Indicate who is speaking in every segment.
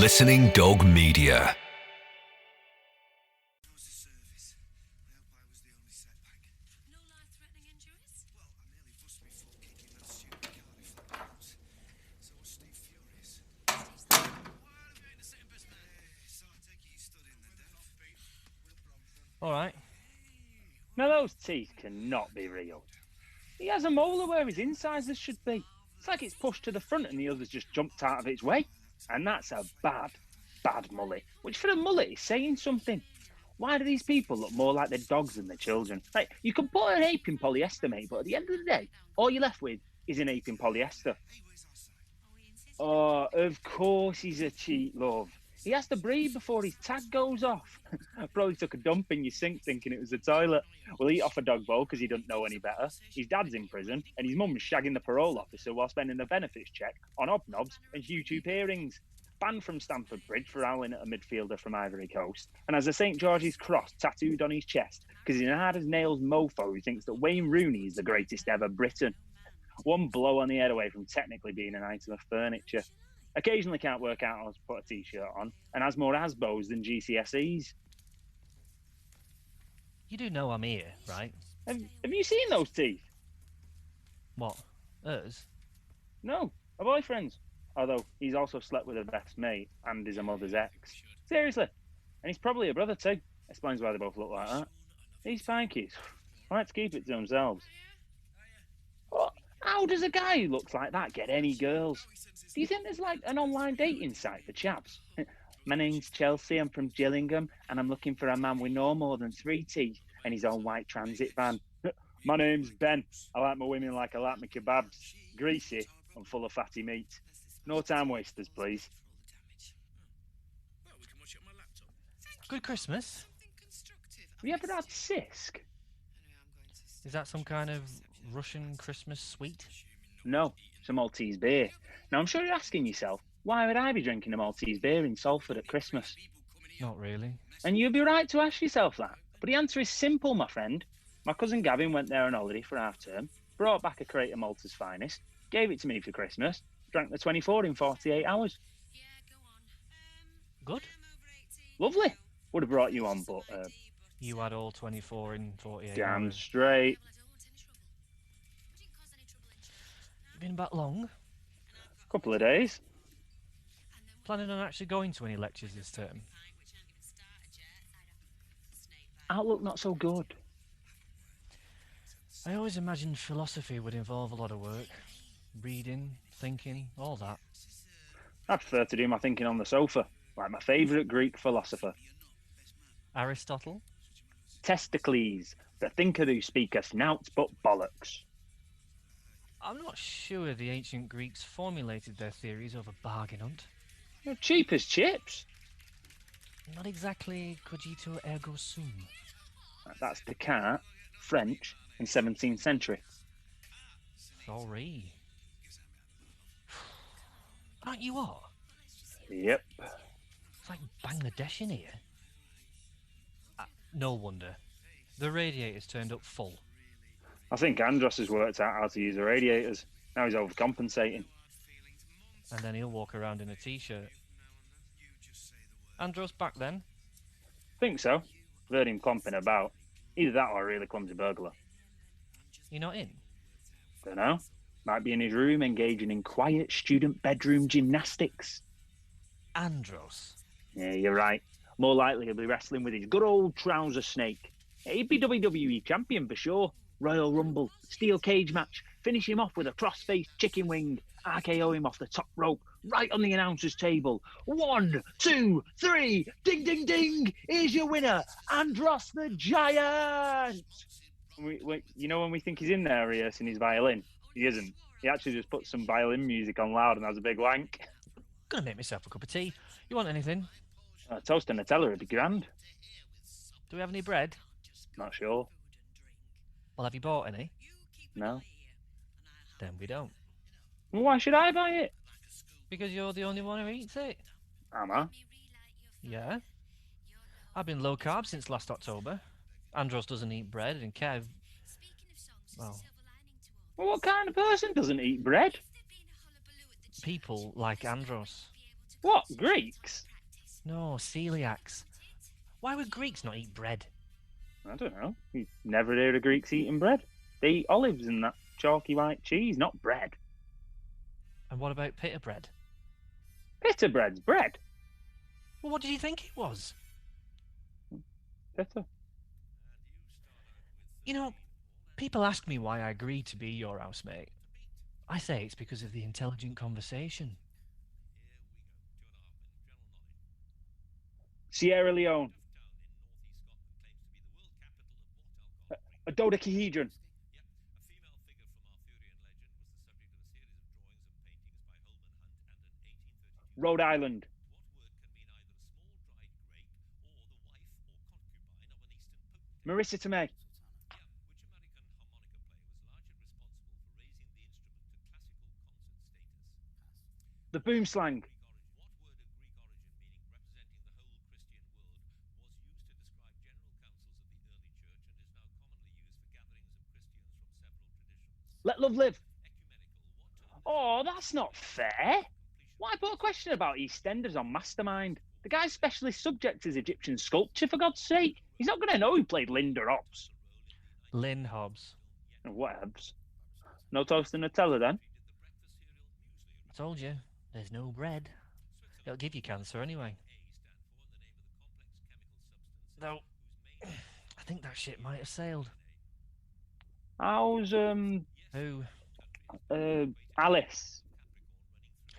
Speaker 1: Listening Dog Media.
Speaker 2: All right.
Speaker 3: Now those teeth cannot be real. He has a molar where his incisors should be. It's like it's pushed to the front and the other's just jumped out of its way. And that's a bad mullet, which for a mullet is saying something. Why do these people look more like their dogs than their children? Like, you can put an ape in polyester, mate, but at the end of the day, all you're left with is an ape in polyester. Oh, of course he's a cheat, love. He has to breathe before his tag goes off. Probably took a dump in your sink thinking it was the toilet. We'll eat off a dog bowl because he doesn't know any better. His dad's in prison and his mum's shagging the parole officer while spending a benefits check on hobnobs and YouTube earrings. Banned from Stamford Bridge for howling at a midfielder from Ivory Coast. And has a St. George's cross tattooed on his chest because he's an hard-as-nails mofo who thinks that Wayne Rooney is the greatest ever Briton. One blow on the head away from technically being an item of furniture. Occasionally can't work out how to put a t-shirt on and has more ASBOs than GCSEs.
Speaker 2: You do know I'm here, right?
Speaker 3: Have you seen those teeth?
Speaker 2: What? Us?
Speaker 3: No, a boyfriend's. Although he's also slept with her best mate and is a mother's ex. Seriously. And he's probably a brother too. Explains why they both look like that. These pankies like to keep it to themselves. What? How does a guy who looks like that get any girls? Do you think there's like an online dating site for chaps? My name's Chelsea, I'm from Gillingham, and I'm looking for a man with no more than 3 teeth and his own white transit van. My name's Ben. I like my women like I like my kebabs. Greasy and full of fatty meat. No time wasters, please.
Speaker 2: Good Christmas.
Speaker 3: Have you ever had Sisk?
Speaker 2: Is that some kind of Russian Christmas sweet?
Speaker 3: No, it's a Maltese beer. Now, I'm sure you're asking yourself, why would I be drinking a Maltese beer in Salford at Christmas?
Speaker 2: Not really.
Speaker 3: And you'd be right to ask yourself that. But the answer is simple, my friend. My cousin Gavin went there on holiday for half term, brought back a crate of Malta's finest, gave it to me for Christmas, drank the 24 in 48 hours.
Speaker 2: Good.
Speaker 3: Lovely. Would have brought you on, but...
Speaker 2: You had all 24 in 48
Speaker 3: damn
Speaker 2: hours.
Speaker 3: straight.
Speaker 2: Been back long?
Speaker 3: Couple of days.
Speaker 2: Planning on actually going to any lectures this term?
Speaker 3: Outlook not so good.
Speaker 2: I always imagined philosophy would involve a lot of work. Reading, thinking, all that.
Speaker 3: I prefer to do my thinking on the sofa, like my favourite Greek philosopher.
Speaker 2: Aristotle?
Speaker 3: Testicles, the thinker who speaketh nought but bollocks.
Speaker 2: I'm not sure the ancient Greeks formulated their theories over bargain hunt.
Speaker 3: You're cheap as chips.
Speaker 2: Not exactly cogito ergo sum.
Speaker 3: That's Descartes, French, in 17th century.
Speaker 2: Sorry. Aren't you hot?
Speaker 3: Yep.
Speaker 2: It's like Bangladesh in here. No wonder. The radiator's turned up full.
Speaker 3: I think Andros has worked out how to use the radiators. Now he's overcompensating.
Speaker 2: And then he'll walk around in a t-shirt. Andros back then?
Speaker 3: Think so. I've heard him clomping about. Either that or a really clumsy burglar.
Speaker 2: You're not in?
Speaker 3: Dunno. Might be in his room engaging in quiet student bedroom gymnastics.
Speaker 2: Andros?
Speaker 3: Yeah, you're right. More likely he'll be wrestling with his good old trouser snake. He'd be WWE champion for sure. Royal Rumble, steel cage match, finish him off with a cross-faced chicken wing, RKO him off the top rope, right on the announcer's table. 1, 2, 3, ding, ding, ding! Here's your winner, Andros the Giant! You know when we think he's in there rehearsing his violin? He isn't. He actually just puts some violin music on loud and has a big wank.
Speaker 2: Gonna make myself a cup of tea. You want anything?
Speaker 3: Toast and Nutella would be grand.
Speaker 2: Do we have any bread?
Speaker 3: Not sure.
Speaker 2: Well, have you bought any?
Speaker 3: No.
Speaker 2: Then we don't.
Speaker 3: Well, why should I buy it?
Speaker 2: Because you're the only one who eats it.
Speaker 3: Am I?
Speaker 2: Yeah. I've been low carb since last October. Andros doesn't eat bread, and Kev... Well,
Speaker 3: What kind of person doesn't eat bread?
Speaker 2: people like Andros.
Speaker 3: What, Greeks?
Speaker 2: No, celiacs. Why would Greeks not eat bread?
Speaker 3: I don't know. You never heard of Greeks eating bread. They eat olives and that chalky white cheese, not bread.
Speaker 2: And what about pita bread?
Speaker 3: Pita bread's bread.
Speaker 2: Well, what did you think it was?
Speaker 3: Pita.
Speaker 2: You know, people ask me why I agreed to be your housemate. I say it's because of the intelligent conversation.
Speaker 3: Sierra Leone. A dodecahedron. Rhode Island. Marissa Tomei. The boom slang. Let love live. Oh, that's not fair. Why put a question about EastEnders on Mastermind? The guy's specialist subject is Egyptian sculpture, for God's sake. He's not going to know who played Linda Hobbs.
Speaker 2: Lynn Hobbs.
Speaker 3: Whatevs. No toast and Nutella, then?
Speaker 2: I told you, there's no bread. It'll give you cancer anyway. Though, I think that ship might have sailed.
Speaker 3: How's,
Speaker 2: Who?
Speaker 3: Alice?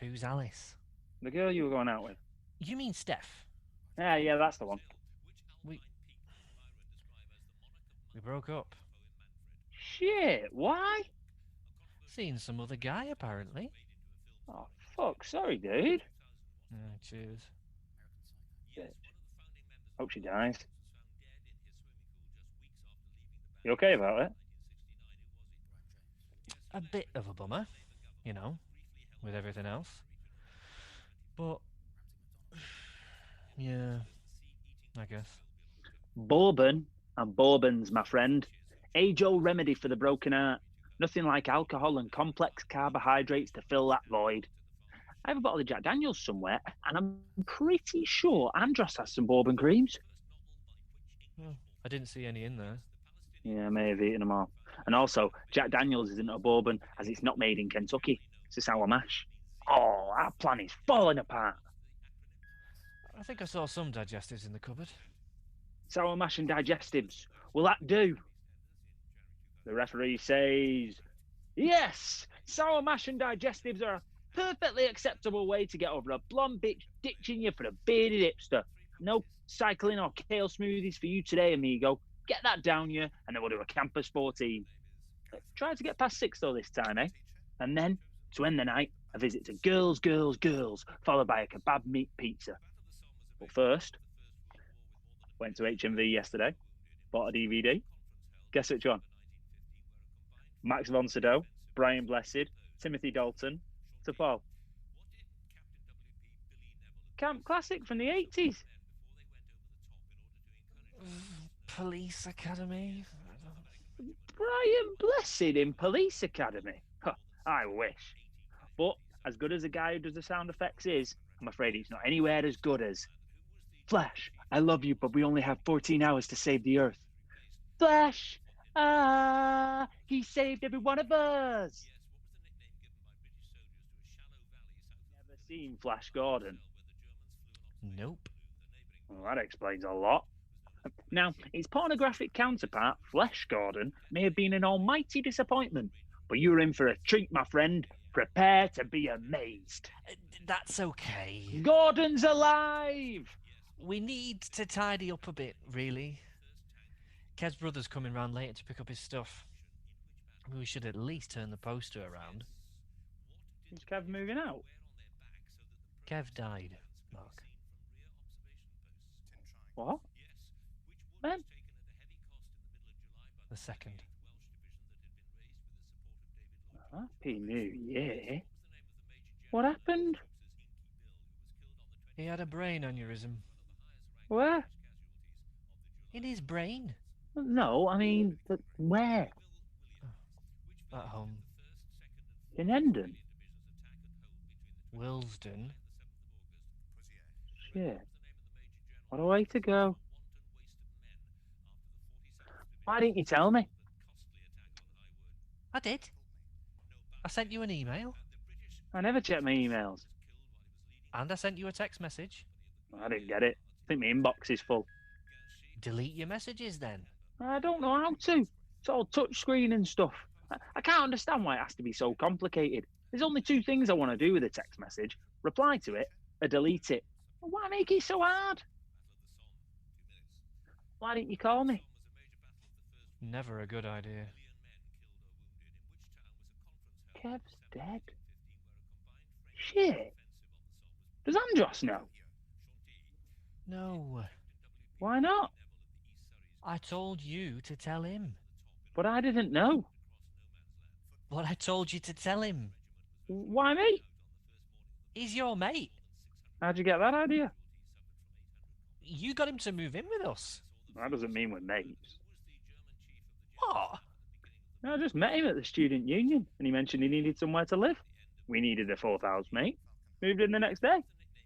Speaker 2: Who's Alice?
Speaker 3: The girl you were going out with?
Speaker 2: You mean Steph?
Speaker 3: Yeah, that's the one.
Speaker 2: We broke up.
Speaker 3: Shit, why?
Speaker 2: Seeing some other guy, apparently.
Speaker 3: Oh, fuck, sorry, dude.
Speaker 2: Cheers.
Speaker 3: Hope she dies. You okay about it?
Speaker 2: A bit of a bummer, you know, with everything else. But, yeah, I guess.
Speaker 3: Bourbon and Bourbon's, my friend. Age-old remedy for the broken heart. Nothing like alcohol and complex carbohydrates to fill that void. I have a bottle of Jack Daniels somewhere, and I'm pretty sure Andros has some Bourbon creams.
Speaker 2: Well, I didn't see any in there.
Speaker 3: Yeah, I may have eaten them all. And also, Jack Daniels isn't a Bourbon, as it's not made in Kentucky. It's a sour mash. Oh, our plan is falling apart.
Speaker 2: I think I saw some digestives in the cupboard.
Speaker 3: Sour mash and digestives. Will that do? The referee says, yes, sour mash and digestives are a perfectly acceptable way to get over a blonde bitch ditching you for a bearded hipster. No cycling or kale smoothies for you today, amigo. Get that down you, and then we'll do a campus 14. Try to get past 6 though this time, eh? And then, to end the night, a visit to Girls, Girls, Girls, followed by a kebab meat pizza. But first, went to HMV yesterday, bought a DVD. Guess which one? Max von Sydow, Brian Blessed, Timothy Dalton, to Paul. Camp classic from the 80s.
Speaker 2: Police Academy?
Speaker 3: Brian Blessed in Police Academy. Huh, I wish. But as good as the guy who does the sound effects is, I'm afraid it's not anywhere as good as Flash, I love you, but we only have 14 hours to save the Earth. Flash, he saved every one of us. Never seen Flash Gordon?
Speaker 2: Nope.
Speaker 3: Well, that explains a lot. Now, its pornographic counterpart, Flesh Gordon, may have been an almighty disappointment, but you're in for a treat, my friend. Prepare to be amazed.
Speaker 2: That's okay.
Speaker 3: Gordon's alive!
Speaker 2: We need to tidy up a bit, really. Kev's brother's coming round later to pick up his stuff. We should at least turn the poster around.
Speaker 3: Is Kev moving out?
Speaker 2: Kev died, Mark.
Speaker 3: What? When?
Speaker 2: The 2nd.
Speaker 3: Happy New Year. What happened?
Speaker 2: He had a brain aneurysm.
Speaker 3: Where?
Speaker 2: In his brain?
Speaker 3: No, I mean, but where?
Speaker 2: At home.
Speaker 3: In Hendon?
Speaker 2: Willesden.
Speaker 3: Shit. What a way to go. Why didn't you tell me?
Speaker 2: I did. I sent you an email.
Speaker 3: I never check my emails.
Speaker 2: And I sent you a text message.
Speaker 3: I didn't get it. I think my inbox is full.
Speaker 2: Delete your messages then.
Speaker 3: I don't know how to. It's all touchscreen and stuff. I can't understand why it has to be so complicated. There's only two things I want to do with a text message: reply to it or delete it. Why make it so hard? Why didn't you call me?
Speaker 2: Never a good idea.
Speaker 3: Kev's dead. Shit. Does Andros know?
Speaker 2: No.
Speaker 3: Why not?
Speaker 2: I told you to tell him.
Speaker 3: But I didn't know.
Speaker 2: But I told you to tell him.
Speaker 3: Why me?
Speaker 2: He's your mate.
Speaker 3: How'd you get that idea?
Speaker 2: You got him to move in with us.
Speaker 3: That doesn't mean we're mates.
Speaker 2: What?
Speaker 3: I just met him at the student union and he mentioned he needed somewhere to live. We needed a fourth housemate. Moved in the next day.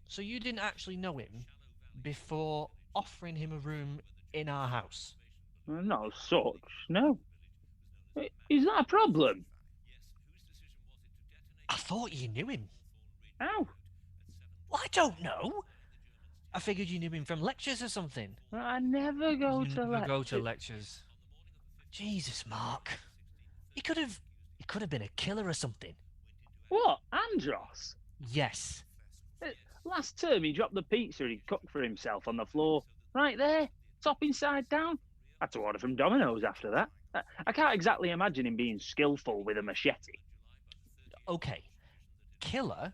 Speaker 2: So you didn't actually know him before offering him a room in our house?
Speaker 3: Not as such, no. Is that a problem?
Speaker 2: I thought you knew him.
Speaker 3: How?
Speaker 2: Well, I don't know. I figured you knew him from lectures or something.
Speaker 3: I never go
Speaker 2: You
Speaker 3: to
Speaker 2: never
Speaker 3: lectures.
Speaker 2: go to lectures. Jesus, Mark. He could have been a killer or something.
Speaker 3: What? Andros?
Speaker 2: Yes.
Speaker 3: Last term he dropped the pizza he'd cooked for himself on the floor. Right there, top inside down. Had to order from Domino's after that. I can't exactly imagine him being skillful with a machete.
Speaker 2: Okay. Killer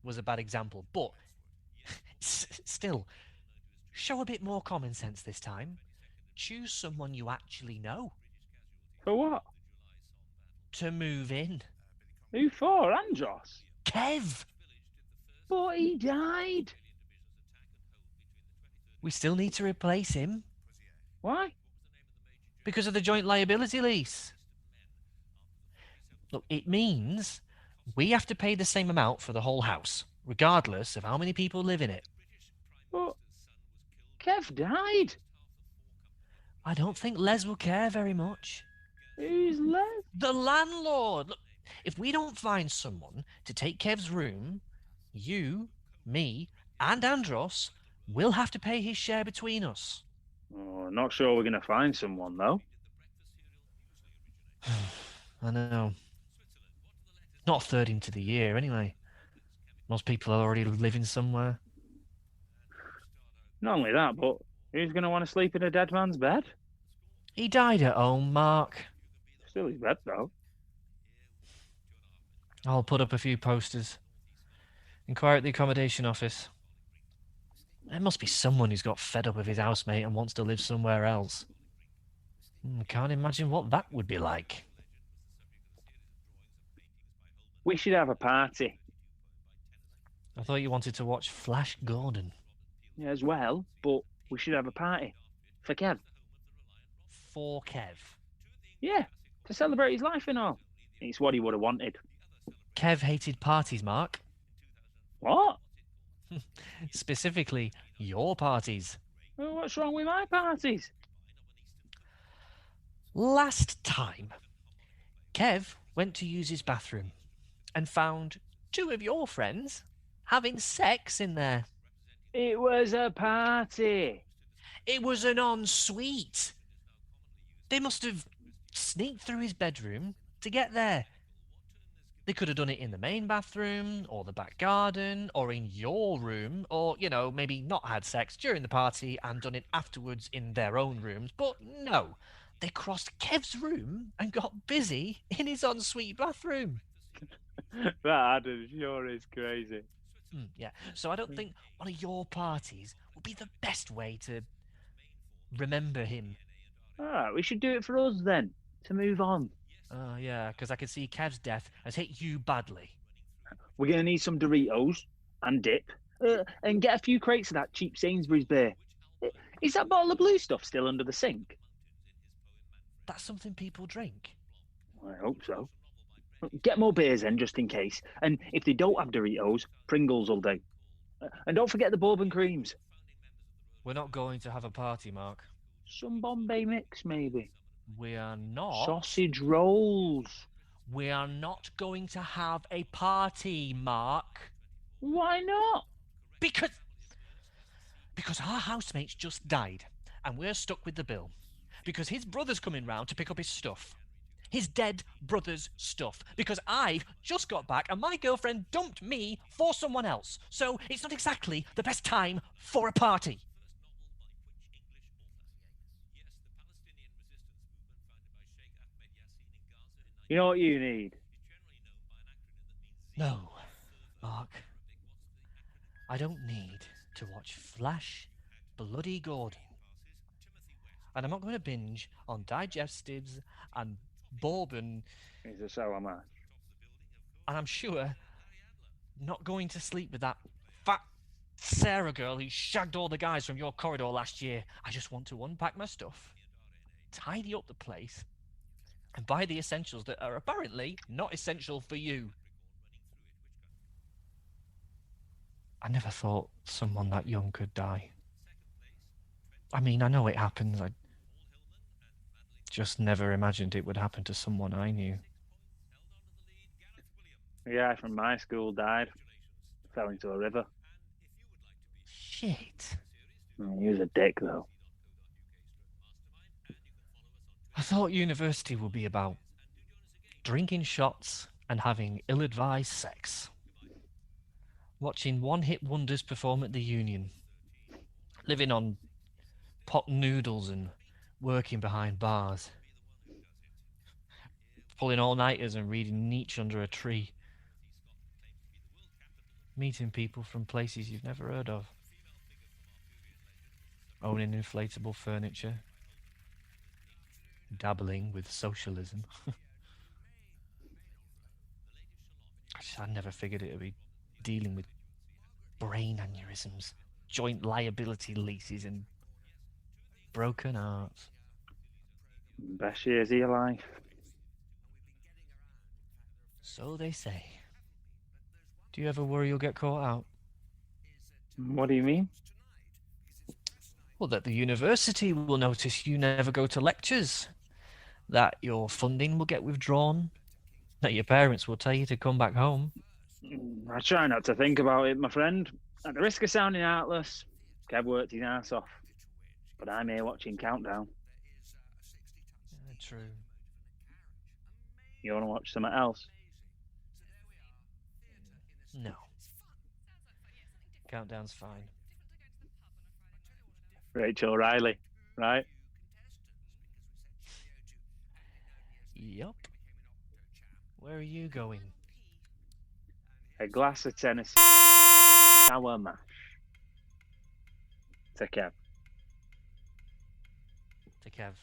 Speaker 2: was a bad example, but still, show a bit more common sense this time. Choose someone you actually know.
Speaker 3: For what?
Speaker 2: To move in.
Speaker 3: Who for? Andros?
Speaker 2: Kev!
Speaker 3: But he died.
Speaker 2: We still need to replace him
Speaker 3: Why?
Speaker 2: because of the joint liability lease. Look, it means we have to pay the same amount for the whole house, regardless of how many people live in it.
Speaker 3: But Kev died.
Speaker 2: I don't think Les will care very much.
Speaker 3: Who's Les?
Speaker 2: The landlord! Look, if we don't find someone to take Kev's room, you, me, and Andros will have to pay his share between us.
Speaker 3: Oh, not sure we're going to find someone, though.
Speaker 2: I know. Not a third into the year, anyway. Most people are already living somewhere.
Speaker 3: Not only that, but who's going to want to sleep in a dead man's bed?
Speaker 2: He died at home, Mark.
Speaker 3: Still his bed, though.
Speaker 2: I'll put up a few posters. Inquire at the accommodation office. There must be someone who's got fed up with his housemate and wants to live somewhere else. Can't imagine what that would be like.
Speaker 3: We should have a party.
Speaker 2: I thought you wanted to watch Flash Gordon.
Speaker 3: Yeah, as well, but we should have a party. For Kev.
Speaker 2: For Kev.
Speaker 3: Yeah, to celebrate his life and all. It's what he would have wanted.
Speaker 2: Kev hated parties, Mark.
Speaker 3: What?
Speaker 2: Specifically, your parties.
Speaker 3: Well, what's wrong with my parties?
Speaker 2: Last time, Kev went to use his bathroom and found two of your friends having sex in there.
Speaker 3: It was a party.
Speaker 2: It was an ensuite. They must have sneaked through his bedroom to get there. They could have done it in the main bathroom, or the back garden, or in your room, or, maybe not had sex during the party and done it afterwards in their own rooms. But no, they crossed Kev's room and got busy in his ensuite bathroom.
Speaker 3: That Adam sure is crazy.
Speaker 2: Yeah, so I don't think one of your parties would be the best way to remember him.
Speaker 3: Alright, we should do it for us then, to move on.
Speaker 2: Yeah, because I can see Kev's death has hit you badly.
Speaker 3: We're going to need some Doritos and dip, and get a few crates of that cheap Sainsbury's beer. Is that bottle of blue stuff still under the sink?
Speaker 2: That's something people drink.
Speaker 3: I hope so. Get more beers then, just in case. And if they don't have Doritos, Pringles will do. And don't forget the Bourbon creams.
Speaker 2: We're not going to have a party, Mark.
Speaker 3: Some Bombay mix, maybe.
Speaker 2: We are not.
Speaker 3: Sausage rolls.
Speaker 2: We are not going to have a party, Mark.
Speaker 3: Why not?
Speaker 2: Because our housemate's just died, and we're stuck with the bill. Because his brother's coming round to pick up his stuff. His dead brother's stuff. Because I've just got back and my girlfriend dumped me for someone else. So it's not exactly the best time for a party.
Speaker 3: You know what you need?
Speaker 2: No, Mark. I don't need to watch Flash Bloody Gordon. And I'm not going to binge on digestives and Bourbon.
Speaker 3: So am I.
Speaker 2: And I'm sure not going to sleep with that fat Sarah girl who shagged all the guys from your corridor last year. I just want to unpack my stuff, tidy up the place, and buy the essentials that are apparently not essential for you. I never thought someone that young could die. I mean, I know it happens. I just never imagined it would happen to someone I knew.
Speaker 3: A guy from my school died. Fell into a river.
Speaker 2: Shit.
Speaker 3: He was a dick, though.
Speaker 2: I thought university would be about drinking shots and having ill-advised sex. Watching one-hit wonders perform at the Union. Living on pot noodles and working behind bars. Pulling all-nighters and reading Nietzsche under a tree. Meeting people from places you've never heard of. Owning inflatable furniture. Dabbling with socialism. I never figured it would be dealing with brain aneurysms, joint liability leases, and broken hearts.
Speaker 3: Best years of your life.
Speaker 2: So they say. Do you ever worry you'll get caught out?
Speaker 3: What do you mean?
Speaker 2: Well, that the university will notice you never go to lectures, that your funding will get withdrawn, that your parents will tell you to come back home.
Speaker 3: I try not to think about it, my friend. At the risk of sounding heartless, Kev worked his ass off. But I'm here watching Countdown.
Speaker 2: True.
Speaker 3: You want to watch something else?
Speaker 2: No. Countdown's fine.
Speaker 3: Rachel Riley, right?
Speaker 2: Yup. Where are you going?
Speaker 3: A glass of Tennessee sour mash. To Kev.
Speaker 2: To Kev.